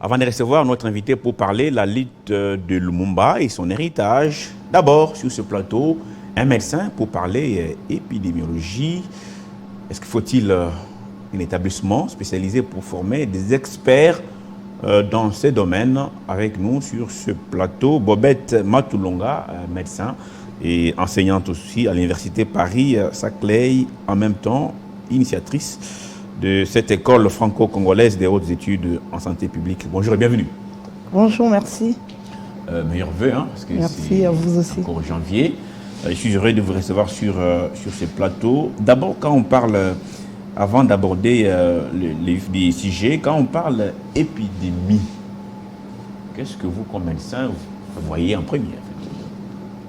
Avant de recevoir notre invité pour parler de la lutte de Lumumba et son héritage, d'abord sur ce plateau, un médecin pour parler épidémiologie. Est-ce qu'il faut-il un établissement spécialisé pour former des experts dans ces domaines? Avec nous sur ce plateau, Bobette Matulonga, médecin et enseignante aussi à l'Université Paris-Saclay, en même temps initiatrice de cette école franco-congolaise des hautes études en santé publique. Bonjour et bienvenue. Bonjour, merci. Meilleurs vœux, hein, parce que merci à vous aussi. Encore janvier. Je suis heureux de vous recevoir sur ce plateau. D'abord, quand on parle, avant d'aborder les sujets, quand on parle épidémie, qu'est-ce que vous, comme médecin, vous voyez en premier?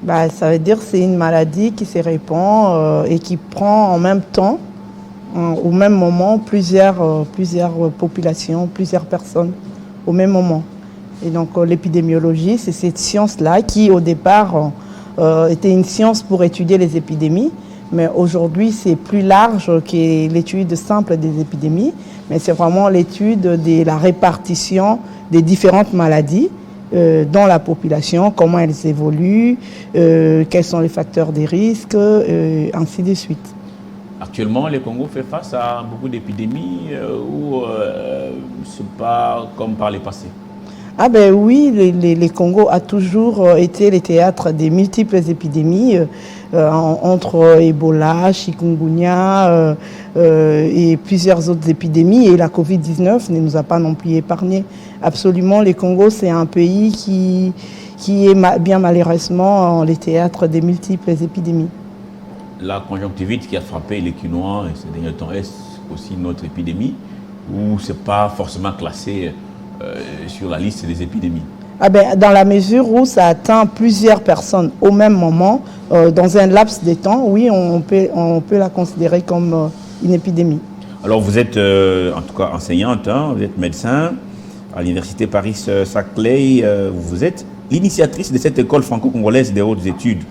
Ça veut dire que c'est une maladie qui se répand et qui prend en même temps, au même moment, plusieurs populations, plusieurs personnes au même moment. Et donc l'épidémiologie, c'est cette science-là qui, au départ, était une science pour étudier les épidémies, mais aujourd'hui, c'est plus large que l'étude simple des épidémies, mais c'est vraiment l'étude de la répartition des différentes maladies dans la population, comment elles évoluent, quels sont les facteurs des risques, ainsi de suite. Actuellement, le Congo fait face à beaucoup d'épidémies ou c'est pas comme par le passé? Ah ben oui, le Congo a toujours été le théâtre des multiples épidémies entre Ebola, chikungunya et plusieurs autres épidémies. Et la Covid-19 ne nous a pas non plus épargnés. Absolument, le Congo, c'est un pays qui est bien malheureusement le théâtre des multiples épidémies. La conjonctivite qui a frappé les Quinois ces derniers temps, est aussi notre épidémie ou c'est pas forcément classé sur la liste des épidémies? Dans la mesure où ça atteint plusieurs personnes au même moment, dans un laps de temps, oui, on peut la considérer comme une épidémie. Alors vous êtes en tout cas enseignante, hein, vous êtes médecin à l'Université Paris-Saclay, vous êtes l'initiatrice de cette école franco-congolaise des hautes études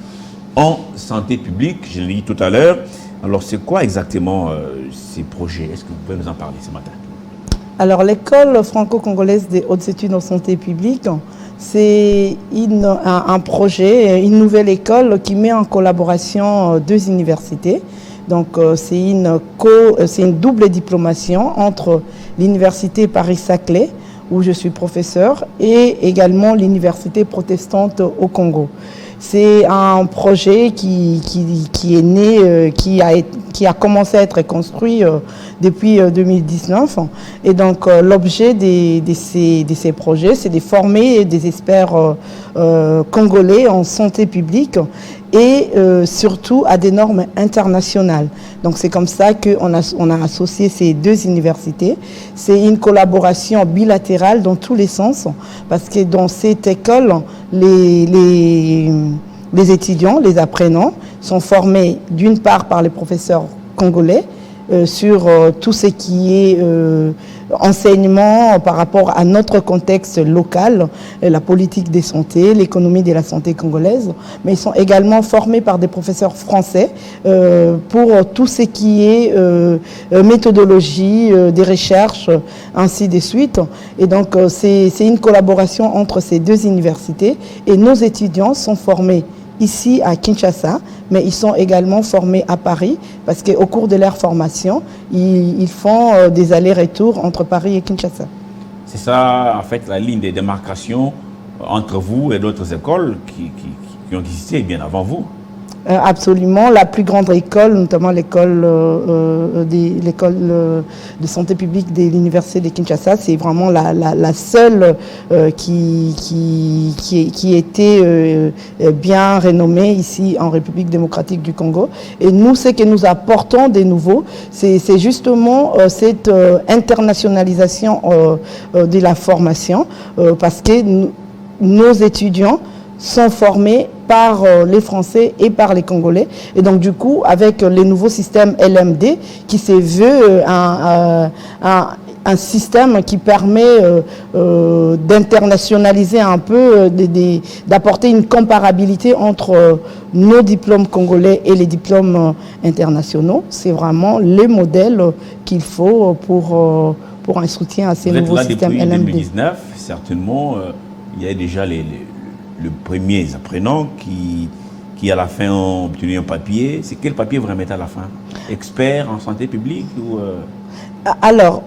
en santé publique, je l'ai dit tout à l'heure. Alors c'est quoi exactement ces projets? Est-ce que vous pouvez nous en parler ce matin? Alors, l'école franco-congolaise des hautes études en santé publique, c'est un projet, une nouvelle école qui met en collaboration deux universités. Donc, c'est une double diplomation entre l'Université Paris-Saclay, où je suis professeur, et également l'Université protestante au Congo. C'est un projet qui est né, qui a commencé à être construit depuis 2019. Et donc, l'objet de ces projets, c'est de former des experts congolais en santé publique et surtout à des normes internationales. Donc, c'est comme ça qu'on a associé ces deux universités. C'est une collaboration bilatérale dans tous les sens, parce que dans cette école, les étudiants, les apprenants, sont formés d'une part par les professeurs congolais sur tout ce qui est enseignement par rapport à notre contexte local, la politique de santé, l'économie de la santé congolaise, mais ils sont également formés par des professeurs français pour tout ce qui est méthodologie, des recherches, ainsi de suite. Et donc c'est une collaboration entre ces deux universités et nos étudiants sont formés ici à Kinshasa, mais ils sont également formés à Paris parce qu'au cours de leur formation, ils font des allers-retours entre Paris et Kinshasa. C'est ça, en fait, la ligne de démarcation entre vous et d'autres écoles qui ont existé bien avant vous? Absolument. La plus grande école, notamment l'école de santé publique de l'Université de Kinshasa, c'est vraiment la seule qui était bien renommée ici en République démocratique du Congo. Et nous, ce que nous apportons de nouveau, c'est justement cette internationalisation de la formation, parce que nos étudiants sont formés par les Français et par les Congolais. Et donc, du coup, avec les nouveaux systèmes LMD, qui se veut un système qui permet d'internationaliser un peu, d'apporter une comparabilité entre nos diplômes congolais et les diplômes internationaux. C'est vraiment le modèle qu'il faut pour un soutien à ces Vous êtes nouveaux là systèmes depuis LMD. 2019, certainement, il y a déjà les premiers apprenants qui à la fin ont obtenu un papier. C'est quel papier vous remettez à la fin? Expert en santé publique ou Alors,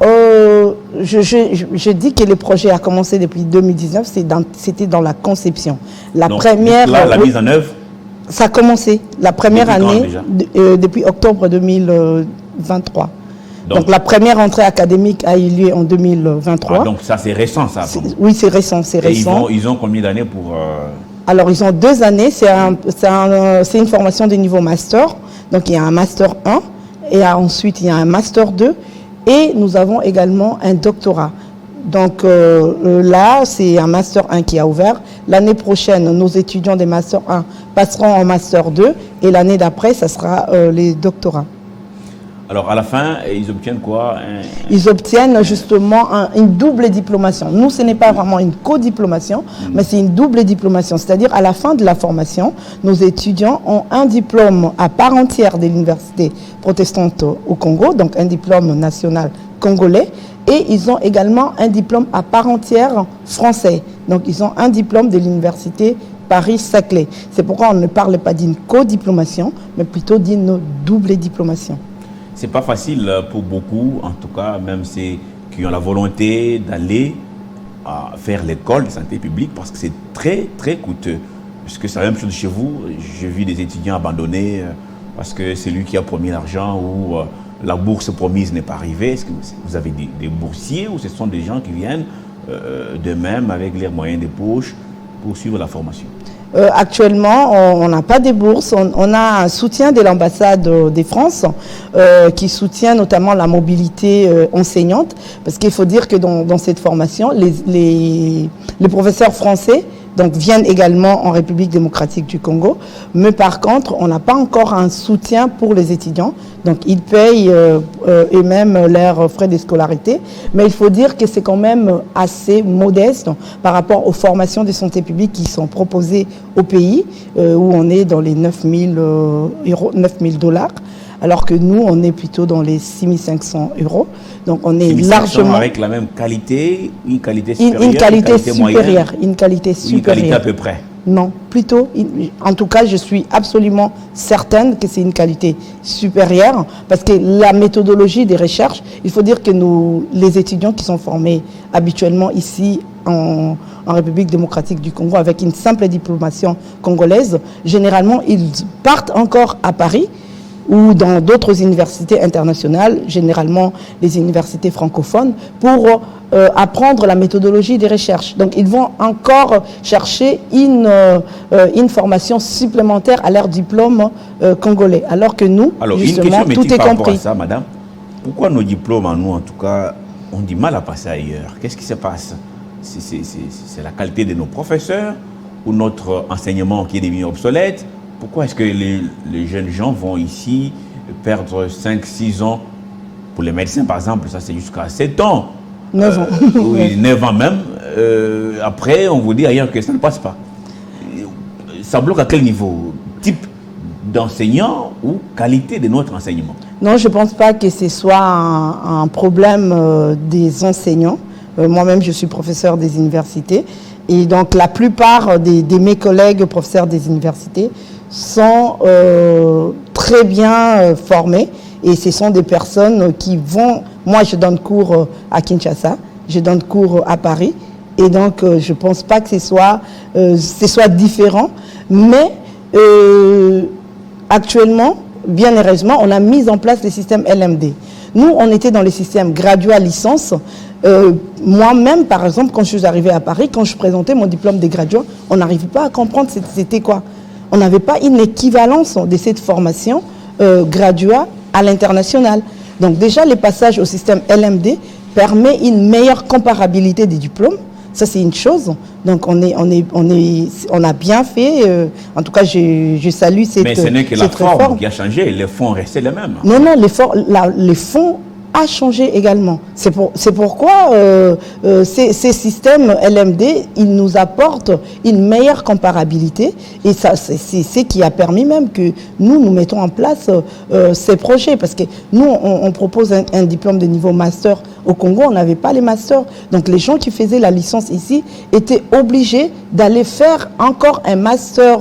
je dis que le projet a commencé depuis 2019, c'était dans la conception. La première... Là, la mise en œuvre, ça a commencé la première depuis quand, année, déjà depuis octobre 2023. Donc la première entrée académique a eu lieu en 2023. donc ça c'est récent ça. Oui, c'est récent, c'est récent. Ils ont combien d'années pour... Alors ils ont 2 années, c'est une formation de niveau master. Donc il y a un master 1 et ensuite il y a un master 2 et nous avons également un doctorat. Donc là, c'est un master 1 qui a ouvert. L'année prochaine, nos étudiants des master 1 passeront en master 2 et l'année d'après, ça sera les doctorats. Alors à la fin, ils obtiennent quoi? Ils obtiennent justement une double diplomation. Nous, ce n'est pas vraiment une co-diplomation, mais c'est une double diplomation. C'est-à-dire à la fin de la formation, nos étudiants ont un diplôme à part entière de l'université protestante au Congo, donc un diplôme national congolais, et ils ont également un diplôme à part entière français. Donc ils ont un diplôme de l'université Paris-Saclay. C'est pourquoi on ne parle pas d'une co-diplomation, mais plutôt d'une double diplomation. C'est pas facile pour beaucoup, en tout cas, même ceux qui ont la volonté d'aller faire l'école de santé publique, parce que c'est très, très coûteux. Parce que c'est la même chose chez vous. J'ai vu des étudiants abandonner parce que c'est lui qui a promis l'argent ou la bourse promise n'est pas arrivée. Est-ce que vous avez des boursiers ou ce sont des gens qui viennent d'eux-mêmes avec leurs moyens de poche pour suivre la formation? Actuellement, on n'a pas de bourses. On a un soutien de l'ambassade de France qui soutient notamment la mobilité enseignante. Parce qu'il faut dire que dans cette formation, les professeurs français donc, viennent également en République démocratique du Congo. Mais par contre, on n'a pas encore un soutien pour les étudiants. Donc, ils payent eux-mêmes leurs frais de scolarité. Mais il faut dire que c'est quand même assez modeste par rapport aux formations de santé publique qui sont proposées au pays, où on est dans les 9 000 $, alors que nous, on est plutôt dans les 6 500 €. Donc, on est largement... Avec la même qualité, une qualité supérieure, une qualité moyenne, une qualité supérieure. une qualité à peu près. Non, plutôt, en tout cas, je suis absolument certaine que c'est une qualité supérieure parce que la méthodologie des recherches, il faut dire que les étudiants qui sont formés habituellement ici en République démocratique du Congo avec une simple diplomation congolaise, généralement, ils partent encore à Paris ou dans d'autres universités internationales, généralement les universités francophones, pour apprendre la méthodologie des recherches. Donc ils vont encore chercher une formation supplémentaire à leur diplôme congolais, alors que nous, justement, tout est compris. À ça, madame, pourquoi nos diplômes, nous en tout cas, ont du mal à passer ailleurs? Qu'est-ce qui se passe? C'est la qualité de nos professeurs ou notre enseignement qui est devenu obsolète? Pourquoi est-ce que les jeunes gens vont ici perdre 5-6 ans? Pour les médecins, par exemple, ça c'est jusqu'à 7 ans. 9 ans. Oui, 9 ans même. Après, on vous dit ailleurs que ça ne passe pas. Ça bloque à quel niveau? Type d'enseignant ou qualité de notre enseignement? Non, je ne pense pas que ce soit un problème des enseignants. Moi-même, je suis professeur des universités. Et donc, la plupart de mes collègues professeurs des universités sont très bien formés et ce sont des personnes qui vont... Moi, je donne cours à Kinshasa, je donne cours à Paris et donc je ne pense pas que ce soit différent. Mais actuellement, bien heureusement, on a mis en place le système LMD. Nous, on était dans le système graduat licence. Moi-même, par exemple, quand je suis arrivée à Paris, quand je présentais mon diplôme de graduat, on n'arrivait pas à comprendre c'était quoi. On n'avait pas une équivalence de cette formation graduat à l'international. Donc déjà, le passage au système LMD permet une meilleure comparabilité des diplômes. Ça, c'est une chose. Donc, on a bien fait. En tout cas, je salue cette réforme. Mais ce n'est que la forme qui a changé. Les fonds restent les mêmes. Non, non, les fonds a changé également. C'est pourquoi ces systèmes LMD, ils nous apportent une meilleure comparabilité et ça, c'est ce qui a permis même que nous mettons en place ces projets parce que nous, on propose un diplôme de niveau master. Au Congo, on n'avait pas les masters. Donc les gens qui faisaient la licence ici étaient obligés d'aller faire encore un master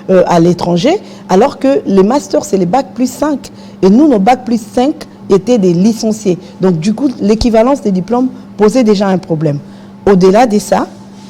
à l'étranger, alors que les masters, c'est les bac plus 5. Et nous, nos bac plus 5 étaient des licenciés. Donc du coup, l'équivalence des diplômes posait déjà un problème. Au-delà de ça,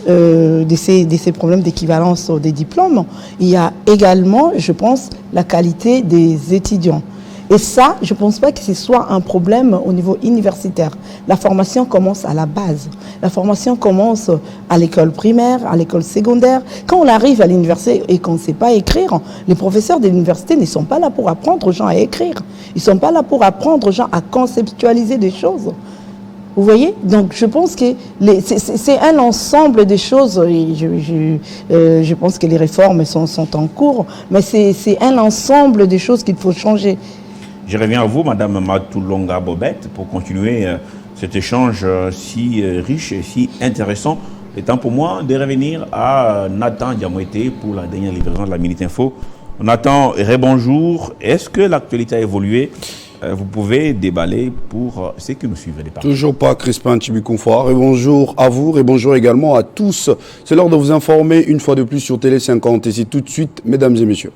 de ces problèmes d'équivalence des diplômes, il y a également, je pense, la qualité des étudiants. Et ça, je ne pense pas que ce soit un problème au niveau universitaire. La formation commence à la base. La formation commence à l'école primaire, à l'école secondaire. Quand on arrive à l'université et qu'on ne sait pas écrire, les professeurs de l'université ne sont pas là pour apprendre aux gens à écrire. Ils ne sont pas là pour apprendre aux gens à conceptualiser des choses. Vous voyez? Donc je pense que c'est un ensemble de choses. Et je pense que les réformes sont en cours, mais c'est un ensemble de choses qu'il faut changer. Je reviens à vous, Madame Matoulonga Bobette, pour continuer cet échange si riche et si intéressant. Il est temps pour moi de revenir à Nathan Diamouete pour la dernière livraison de la Minute Info. Nathan, rebonjour. Est-ce que l'actualité a évolué? Vous pouvez déballer pour ceux qui nous suivent au départ. Toujours pas, Crispin Tchibikoufwa. Rebonjour à vous, rebonjour également à tous. C'est l'heure de vous informer une fois de plus sur Télé 50. Et c'est tout de suite, mesdames et messieurs.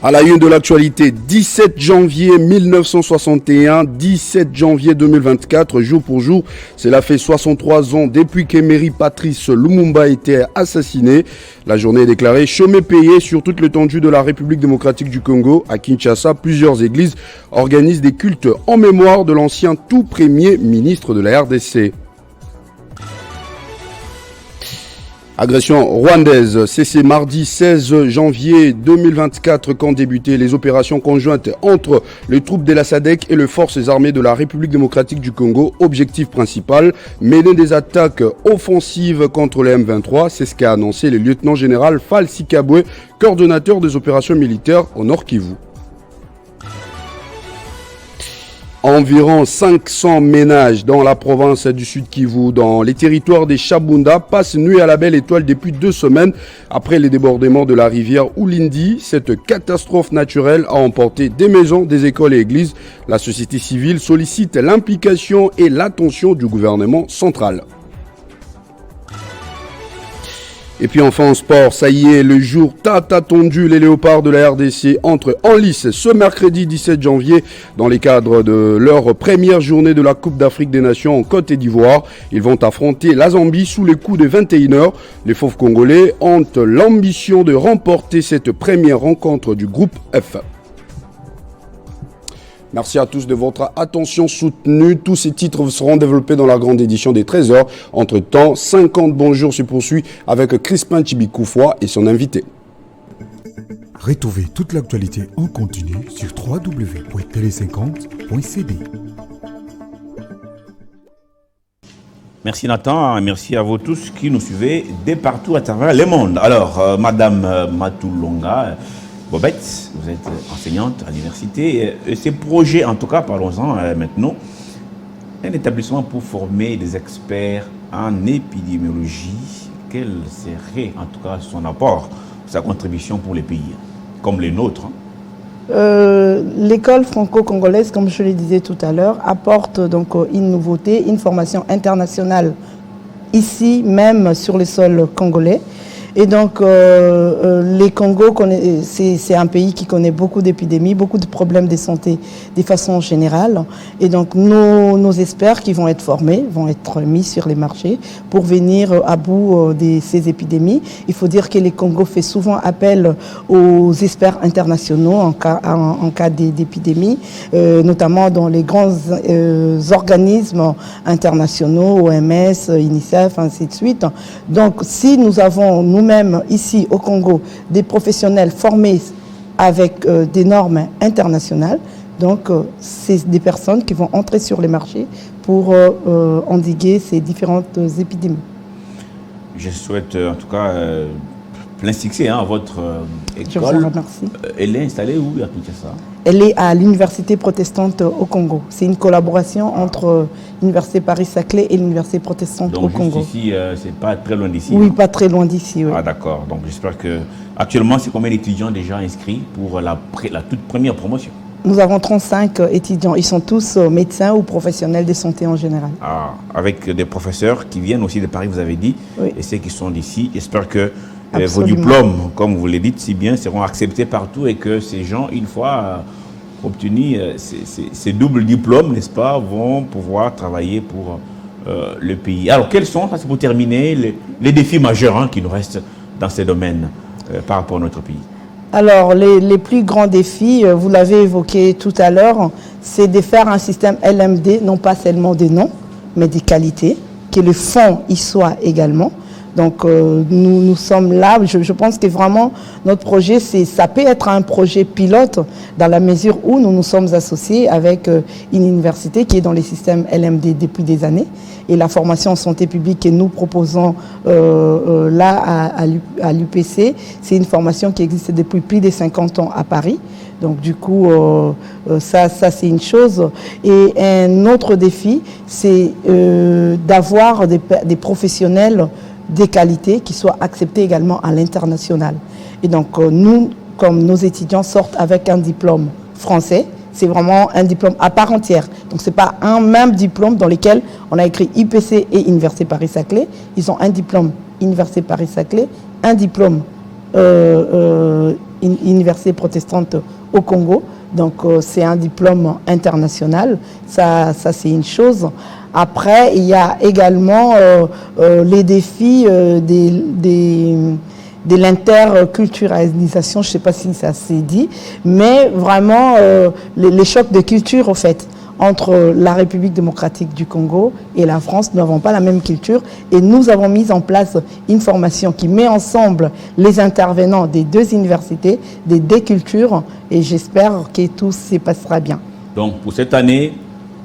À la une de l'actualité, 17 janvier 1961, 17 janvier 2024, jour pour jour, cela fait 63 ans depuis qu'Emery Patrice Lumumba a été assassiné. La journée est déclarée chômée payé sur toute l'étendue de la République démocratique du Congo. À Kinshasa, plusieurs églises organisent des cultes en mémoire de l'ancien tout premier ministre de la RDC. Agression rwandaise, c'est mardi 16 janvier 2024 qu'ont débuté les opérations conjointes entre les troupes de la SADC et les forces armées de la République démocratique du Congo. Objectif principal, mener des attaques offensives contre les M23. C'est ce qu'a annoncé le lieutenant-général Fall Sikabwe, coordonnateur des opérations militaires au Nord Kivu. Environ 500 ménages dans la province du Sud Kivu, dans les territoires des Chabunda, passent nuit à la belle étoile depuis 2 semaines après les débordements de la rivière Oulindi. Cette catastrophe naturelle a emporté des maisons, des écoles et églises. La société civile sollicite l'implication et l'attention du gouvernement central. Et puis enfin en sport, ça y est, le jour tant attendu, les Léopards de la RDC entrent en lice ce mercredi 17 janvier dans les cadres de leur première journée de la Coupe d'Afrique des Nations en Côte d'Ivoire. Ils vont affronter la Zambie sous les coups de 21h. Les Fauves congolais ont l'ambition de remporter cette première rencontre du groupe F. Merci à tous de votre attention soutenue. Tous ces titres seront développés dans la grande édition des 13h. Entre-temps, 50 bonjours se poursuit avec Crispin Tchibikoufwa et son invité. Retrouvez toute l'actualité en continu sur www.tele50.cd. Merci Nathan, merci à vous tous qui nous suivez de partout à travers le monde. Alors, Madame Matoulonga Bobette, vous êtes enseignante à l'université. Ces projets, en tout cas, parlons-en maintenant, un établissement pour former des experts en épidémiologie, quel serait en tout cas son apport, sa contribution pour les pays comme les nôtres? L'école franco-congolaise, comme je le disais tout à l'heure, apporte donc une nouveauté, une formation internationale ici même sur le sol congolais. Et donc, les Congo, c'est un pays qui connaît beaucoup d'épidémies, beaucoup de problèmes de santé de façon générale. Et donc, nos experts qui vont être formés vont être mis sur les marchés pour venir à bout de ces épidémies. Il faut dire que les Congo fait souvent appel aux experts internationaux en cas d'épidémie, notamment dans les grands organismes internationaux, OMS, UNICEF, ainsi de suite. Donc, si nous avons nous-mêmes ici au Congo des professionnels formés avec des normes internationales, donc c'est des personnes qui vont entrer sur les marchés pour endiguer ces différentes épidémies. Je souhaite en tout cas plein succès à votre école. Je vous remercie. Elle est installée où à Kinshasa? Elle est à l'Université protestante au Congo. C'est une collaboration entre l'Université Paris-Saclay et l'Université protestante donc, au Congo. Donc ici, c'est pas très loin d'ici? Oui, pas très loin d'ici. Oui. Ah d'accord. Donc j'espère que... Actuellement, c'est combien d'étudiants déjà inscrits pour la toute première promotion? Nous avons 35 étudiants. Ils sont tous médecins ou professionnels de santé en général. Ah, avec des professeurs qui viennent aussi de Paris, vous avez dit, oui. Et ceux qui sont d'ici. J'espère que vos diplômes, comme vous les dites si bien, seront acceptés partout et que ces gens, une fois obtenus ces doubles diplômes, n'est-ce pas, vont pouvoir travailler pour le pays. Alors, quels sont, ça c'est pour terminer, les défis majeurs qui nous restent dans ces domaines par rapport à notre pays? Alors, les plus grands défis, vous l'avez évoqué tout à l'heure, c'est de faire un système LMD, non pas seulement des noms, mais des qualités, que le fond y soit également. Donc, nous sommes là. Je pense que vraiment, notre projet, ça peut être un projet pilote dans la mesure où nous nous sommes associés avec une université qui est dans les systèmes LMD depuis des années. Et la formation en santé publique que nous proposons là à l'UPC, c'est une formation qui existe depuis plus de 50 ans à Paris. Donc du coup, ça c'est une chose. Et un autre défi, c'est d'avoir des professionnels de qualité qui soient acceptés également à l'international. Et donc nous, comme nos étudiants sortent avec un diplôme français, c'est vraiment un diplôme à part entière. Donc ce n'est pas un même diplôme dans lequel on a écrit IPC et Université Paris-Saclay. Ils ont un diplôme Université Paris-Saclay, un diplôme Université protestante au Congo. Donc c'est un diplôme international. Ça c'est une chose. Après, il y a également les défis de l'interculturalisation, je ne sais pas si ça s'est dit, mais vraiment les chocs de culture, au fait, entre la République démocratique du Congo et la France. Nous n'avons pas la même culture et nous avons mis en place une formation qui met ensemble les intervenants des deux universités, des deux cultures, et j'espère que tout se passera bien. Donc, pour cette année,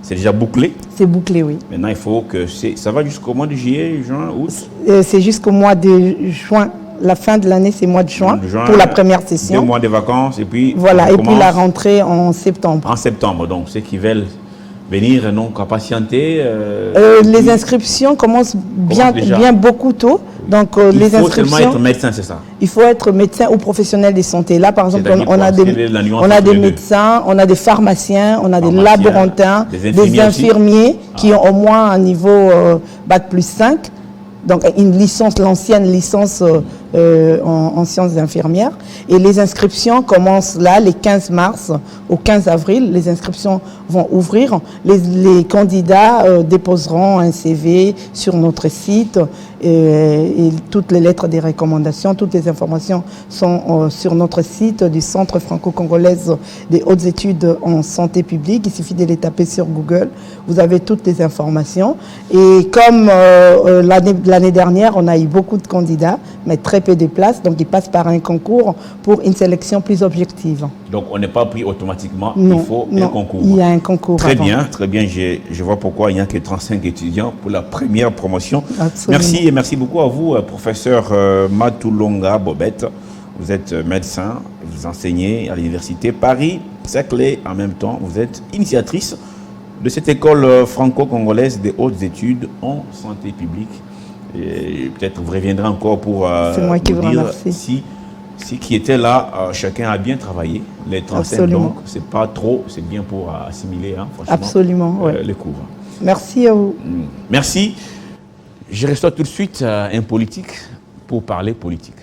c'est déjà bouclé? C'est bouclé, oui. Maintenant, il faut que... Ça va jusqu'au mois de juillet, juin, août? C'est jusqu'au mois de juin. La fin de l'année, c'est mois de juin pour la première session. 2 mois de vacances et puis... Voilà, et puis la rentrée en septembre. En septembre, donc ceux qui veulent venir, non, qu'à patienter. Les inscriptions commencent bien beaucoup tôt. Donc, les inscriptions... Il faut seulement être médecin, c'est ça? Il faut être médecin ou professionnel de santé. Là, par exemple, on a des médecins, on a des pharmaciens, on a des laborantins, des infirmiers qui ont au moins un niveau Bac plus 5. Donc, une licence, l'ancienne licence en sciences infirmières. Et les inscriptions commencent là, les 15 mars au 15 avril. Les inscriptions vont ouvrir. Les candidats déposeront un CV sur notre site et toutes les lettres des recommandations, toutes les informations sont sur notre site du Centre franco-congolais des hautes études en santé publique. Il suffit de les taper sur Google. Vous avez toutes les informations. Et comme l'année dernière, on a eu beaucoup de candidats, mais très peu de places. Donc, ils passent par un concours pour une sélection plus objective. Donc, on n'est pas pris automatiquement, non, il faut un concours. Il y a un concours. Très bien, très bien. Je vois pourquoi il n'y a que 35 étudiants pour la première promotion. Absolument. Merci et merci beaucoup à vous, professeur Matulonga Bobette. Vous êtes médecin, vous enseignez à l'université Paris-Saclay. En même temps, vous êtes initiatrice de cette école franco-congolaise des hautes études en santé publique. Et peut-être vous reviendrez encore pour moi qui vous dire remercie. si qui était là, chacun a bien travaillé. Les 35, Absolument. donc c'est pas trop, c'est bien pour assimiler, franchement, absolument, les cours. Merci à vous. Merci. Je reçois tout de suite un politique pour parler politique.